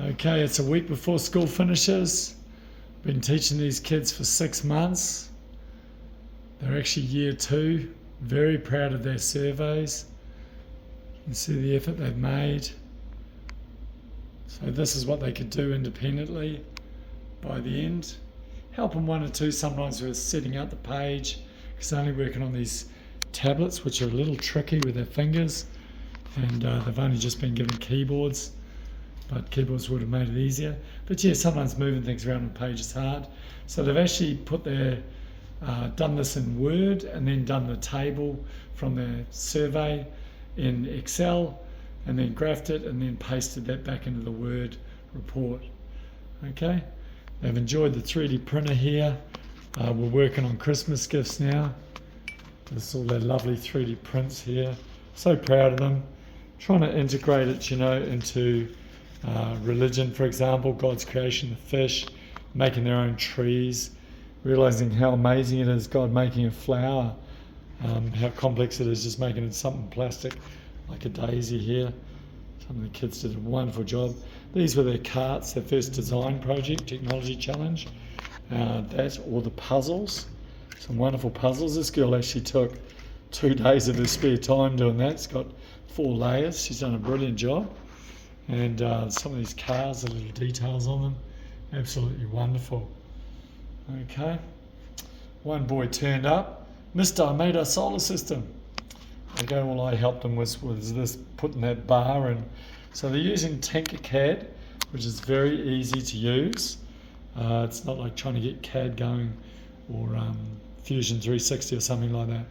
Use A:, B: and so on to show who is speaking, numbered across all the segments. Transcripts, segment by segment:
A: Okay, it's a week before school finishes. Been teaching these kids for 6 months. They're actually year 2. Very proud of their surveys. You can see the effort they've made. So this is what they could do independently by the end. Help them one or two sometimes with setting out the page, because they're only working on these tablets, which are a little tricky with their fingers, and they've only just been given keyboards, but keyboards would have made it easier. But yeah, sometimes moving things around on the page is hard. So they've actually put their done this in Word and then done the table from their survey in Excel and then graphed it and then pasted that back into the Word report. Okay, they've enjoyed the 3D printer here. We're working on Christmas gifts now. There's all their lovely 3D prints here. So proud of them. Trying to integrate it, into religion, for example, God's creation, the fish, making their own trees, realizing how amazing it is, God making a flower, how complex it is just making it something plastic like a daisy here. Some of the kids did a wonderful job. These were their carts, their first design project, technology challenge. That, or the puzzles, some wonderful puzzles. This girl actually took 2 days of her spare time doing that. It's got 4 layers. She's done a brilliant job. And some of these cars, the little details on them, absolutely wonderful. Okay, one boy turned up. Mister, I made our solar system. Okay, all I helped them was this, putting that bar in. So they're using Tinkercad, which is very easy to use. It's not like trying to get CAD going or Fusion 360 or something like that.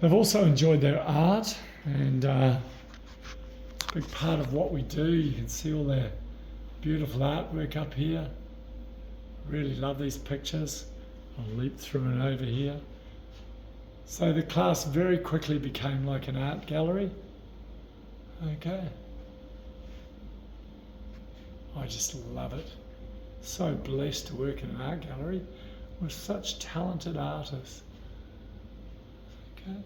A: They've also enjoyed their art, and it's a big part of what we do. You can see all their beautiful artwork up here. Really love these pictures. I'll leap through and over here. So the class very quickly became like an art gallery. Okay. I just love it. So blessed to work in an art gallery with such talented artists. Okay.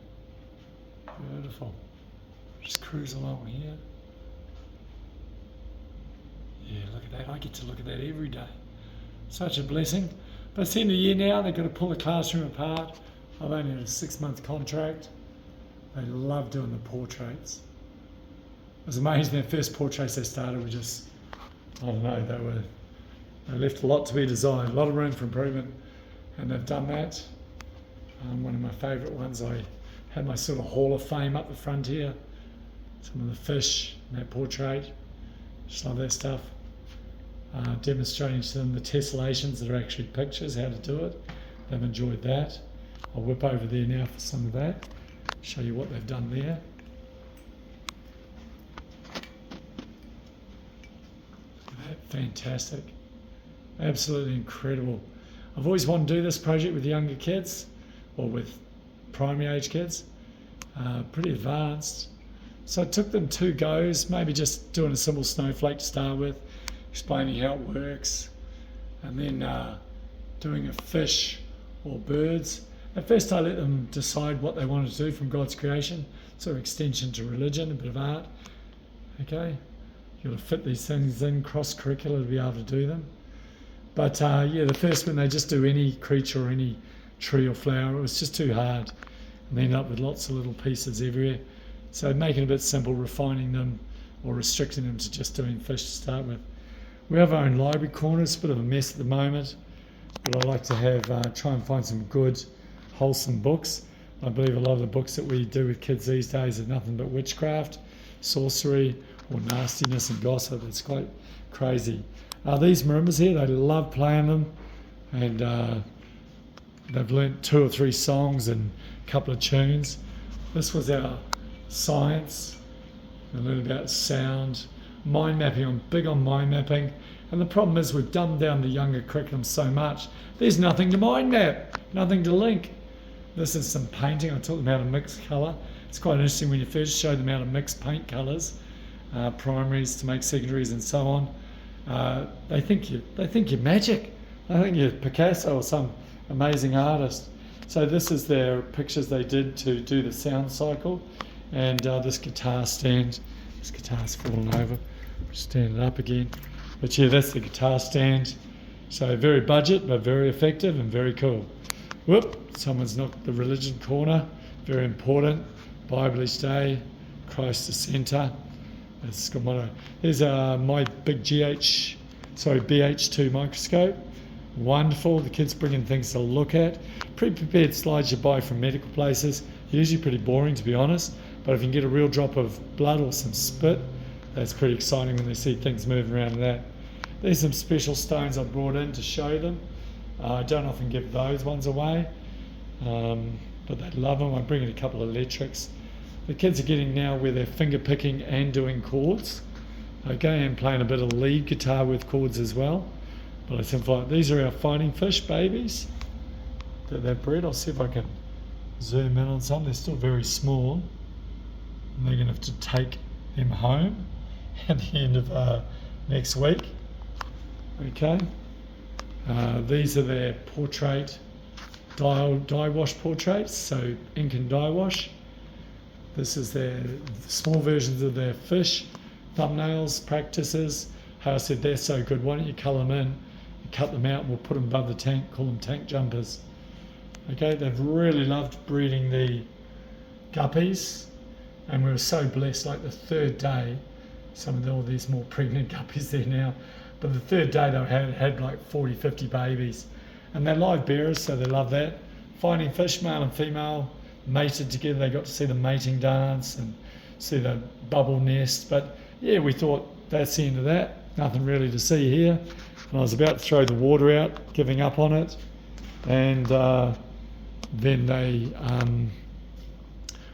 A: Beautiful. Just cruise along here. Yeah, look at that. I get to look at that every day. Such a blessing. But it's the end of the year now. They've got to pull the classroom apart. I've only had a 6-month contract. They love doing the portraits. It was amazing. Their first portraits they started were just, I don't know, they left a lot to be desired, a lot of room for improvement, and they've done that. One of my favourite ones, I had my sort of Hall of Fame up the front here. Some of the fish in that portrait. Just love that stuff. Demonstrating to them the tessellations that are actually pictures, how to do it. They've enjoyed that. I'll whip over there now for some of that. Show you what they've done there. Look at that, fantastic. Absolutely incredible. I've always wanted to do this project with younger kids, or with primary age kids, pretty advanced. So it took them 2 goes, maybe just doing a simple snowflake to start with, explaining how it works, and then doing a fish or birds. At first I let them decide what they wanted to do from God's creation, sort of extension to religion, a bit of art. Okay, you've got to fit these things in cross-curricular to be able to do them. But yeah, the first one they just do any creature or any tree or flower. It was just too hard, and they ended up with lots of little pieces everywhere. So making it a bit simple, refining them or restricting them to just doing fish to start with. We have our own library corner. It's a bit of a mess at the moment, but I like to have try and find some good, wholesome books. I believe a lot of the books that we do with kids these days are nothing but witchcraft, sorcery, or nastiness and gossip. It's quite crazy. These marimbas here, they love playing them, and they've learnt 2 or 3 songs and a couple of tunes. This was our science. They learned about sound, mind mapping. I'm big on mind mapping, and the problem is we've dumbed down the younger curriculum so much. There's nothing to mind map, nothing to link. This is some painting. I taught them how to mix colour. It's quite interesting when you first show them how to mix paint colours, primaries to make secondaries and so on. They think you're magic. They think you're Picasso or some amazing artist. So this is their pictures they did to do the sound cycle, and this guitar stand. This guitar's fallen over. Stand it up again. But yeah, that's the guitar stand. So very budget, but very effective and very cool. Whoop, someone's knocked the religion corner. Very important. Bible each day. Christ the centre. That's got motto. There's my big BH2 microscope. Wonderful. The kids bringing things to look at. Pre-prepared slides you buy from medical places. Usually pretty boring, to be honest. But if you can get a real drop of blood or some spit, that's pretty exciting when they see things moving around and that. There's some special stones I brought in to show them. I don't often give those ones away, but they love them. I bring in a couple of electrics. The kids are getting now where they're finger picking and doing chords, okay, and playing a bit of lead guitar with chords as well. But I simplify. These are our fighting fish babies that they've bred. I'll see if I can zoom in on some. They're still very small, and they're going to have to take them home at the end of next week. Okay. These are their portrait dye wash portraits, so ink and dye wash. This is their small versions of their fish thumbnails, practices. How I said they're so good, why don't you colour them in, you cut them out, we'll put them above the tank, call them tank jumpers. Okay, they've really loved breeding the guppies, and we were so blessed, like the third day, all these more pregnant guppies there now, but the third day they had like 40, 50 babies, and they're live bearers, so they love that. Fighting fish, male and female, mated together. They got to see the mating dance and see the bubble nest. But yeah, we thought that's the end of that. Nothing really to see here. And I was about to throw the water out, giving up on it. And then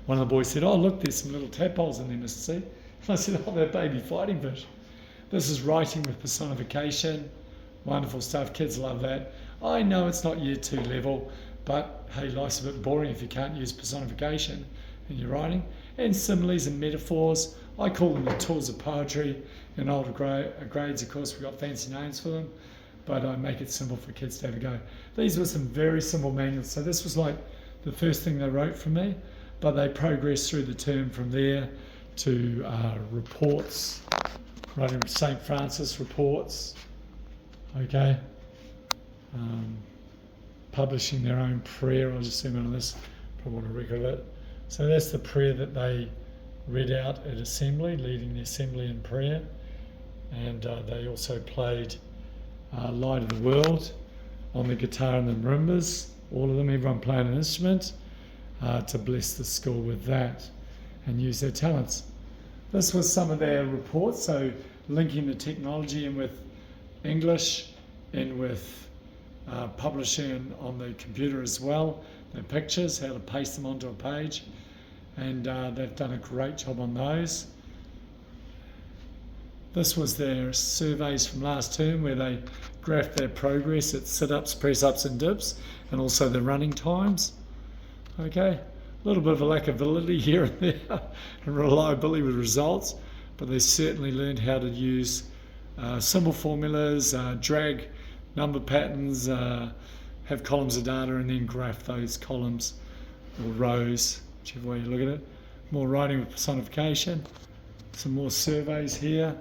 A: one of the boys said, "Oh, look, there's some little tadpoles in there, Mr. C." And I said, "Oh, they're baby fighting fish." This is writing with personification. Wonderful stuff. Kids love that. I know it's not year 2 level, but hey, life's a bit boring if you can't use personification in your writing. And similes and metaphors. I call them the tools of poetry. In older grades, of course, we've got fancy names for them, but I make it simple for kids to have a go. These were some very simple manuals. So this was like the first thing they wrote for me, but they progressed through the term from there to reports, writing St. Francis reports, okay, publishing their own prayer. I'll just zoom in on this, probably want to record it. So that's the prayer that they read out at assembly, leading the assembly in prayer. And they also played Light of the World on the guitar and the marimbas, all of them, everyone playing an instrument, to bless the school with that and use their talents. This was some of their reports, so linking the technology in with English, in with publishing on the computer as well, their pictures, how to paste them onto a page, and they've done a great job on those. This was their surveys from last term where they graphed their progress at sit-ups, press-ups and dips, and also their running times. Okay, a little bit of a lack of validity here and there and reliability with results, but they certainly learned how to use simple formulas, drag number patterns, have columns of data and then graph those columns or rows, whichever way you look at it. More writing with personification. Some more surveys here.